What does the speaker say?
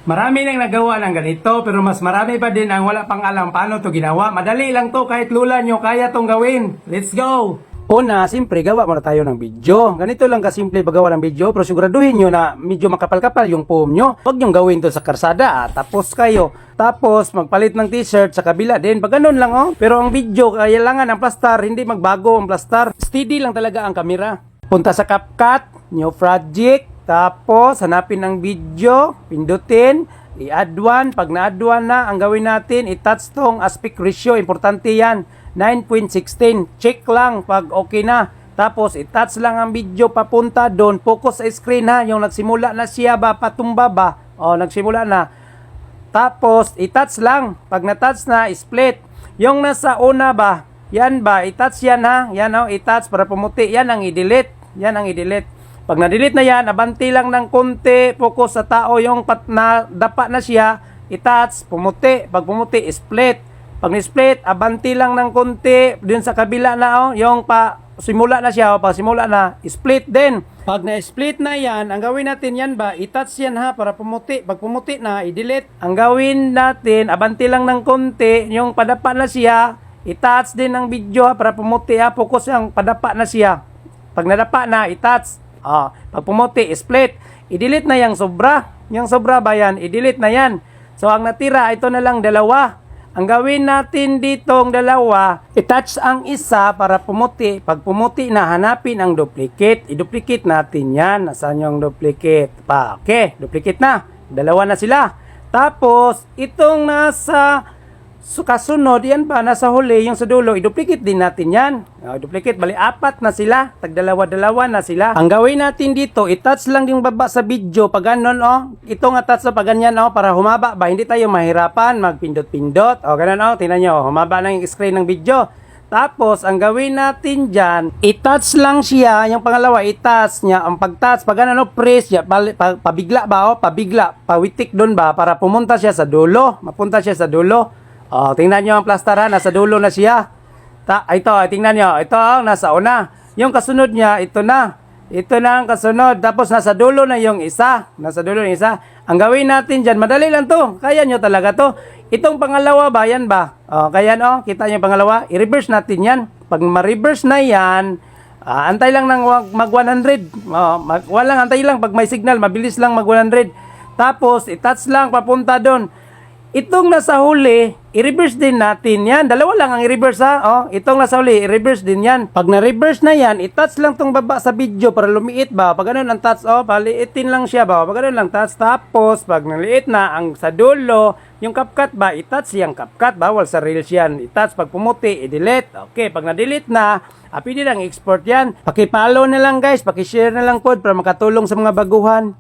Marami nang nagawa ng ganito pero mas marami pa din ang wala pang alam paano to ginawa. Madali lang to kahit lula nyo kaya tong gawin. Let's go! Una, siyempre gawa muna tayo ng video. Ganito lang kasimple paggawa ng video pero siguraduhin nyo na medyo makapal-kapal yung foam nyo. Huwag nyo gawin to sa karsada tapos kayo. Tapos magpalit ng t-shirt sa kabila din. Pag ganun lang Pero ang video kailangan ang plastar, hindi magbago ang plastar. Steady lang talaga ang kamera. Punta sa CapCut, new project. Tapos, hanapin ang video, pindutin, i-add one. Pag na-add one na, ang gawin natin, i-touch tong aspect ratio. Importante yan, 9.16. Check lang pag okay na. Tapos, i-touch lang ang video papunta doon. Focus sa screen ha, yung nagsimula na siya ba, patumba ba. Nagsimula na. Tapos, i-touch lang. Pag na-touch na, split. Yung nasa una ba, yan ba, i-touch yan ha. Yan i-touch para pumuti. Yan ang i-delete. Yan ang i-delete. Pag na-delete na yan, abanti lang ng konti, focus sa tao, yung na dapa na siya, i-touch, pumuti. Pag pumuti, split. Pag ni-split, abanti lang ng konti, dun sa kabila na, yung simula na siya, pag simula na, split din. Pag na-split na yan, ang gawin natin yan ba, i-touch yan ha, para pumuti. Pag pumuti na, i-delete. Ang gawin natin, abanti lang ng konti, yung padapa na siya, i-touch din ng video ha, para pumuti ha, focus yung padapa na siya. Pag nadapa na, i-touch. Pag pumuti, split. I-delete na yung sobra. Yung sobra ba yan? I-delete na yan. So, ang natira, ito na lang dalawa. Ang gawin natin ditong dalawa, i-touch ang isa para pumuti. Pag pumuti na, hanapin ang duplicate. I-duplicate natin yan. Nasaan yung duplicate? Okay, duplicate na. Dalawa na sila. Tapos, itong nasa kasunod, yan ba, nasa huli, yung sa dulo, i-duplicate din natin yan. I-duplicate, bali, apat na sila. Tagdalawa-dalawa na sila. Ang gawin natin dito, i-touch lang yung baba sa video. Pag ganun, ito nga touch na pag ganyan, para humaba ba, hindi tayo mahirapan, magpindot-pindot. Ganun, tingnan nyo, humaba na yung screen ng video. Tapos, ang gawin natin dyan, i-touch lang siya, yung pangalawa, i-touch niya, ang pag-touch, pag ano, press niya, pabigla ba, pabigla, pawitik doon ba, para pumunta siya sa dulo, mapunta siya sa dulo. Tingnan nyo ang plastara, nasa dulo na siya. Ito, tingnan nyo, ito ang nasa una. Yung kasunod niya, ito na. Ito na ang kasunod, tapos nasa dulo na yung isa. Nasa dulo na yung isa. Ang gawin natin dyan, madali lang to. Kaya nyo talaga to. Itong pangalawa ba, yan ba? Kaya kita nyo yung pangalawa, i-reverse natin yan. Pag ma-reverse na yan, antay lang ng mag 100. Walang antay lang, pag may signal, mabilis lang mag 100. Tapos, i-touch lang, papunta doon. Itong nasa huli, i-reverse din natin yan. Dalawa lang ang i-reverse ha. Itong nasa huli, i-reverse din yan. Pag na-reverse na yan, i-touch lang tong baba sa video para lumiit ba. Pag ganun ang touch, paliitin lang siya ba. Pag ganun lang touch. Tapos, pag naliit na ang sa dulo, yung CapCut ba, i-touch yung CapCut. Bawal sa Reels yan. I-touch, pag pumuti, i-delete. Okay, pwede na, pwede lang i-export yan. Paki-follow na lang guys, paki-share na lang po para makatulong sa mga baguhan.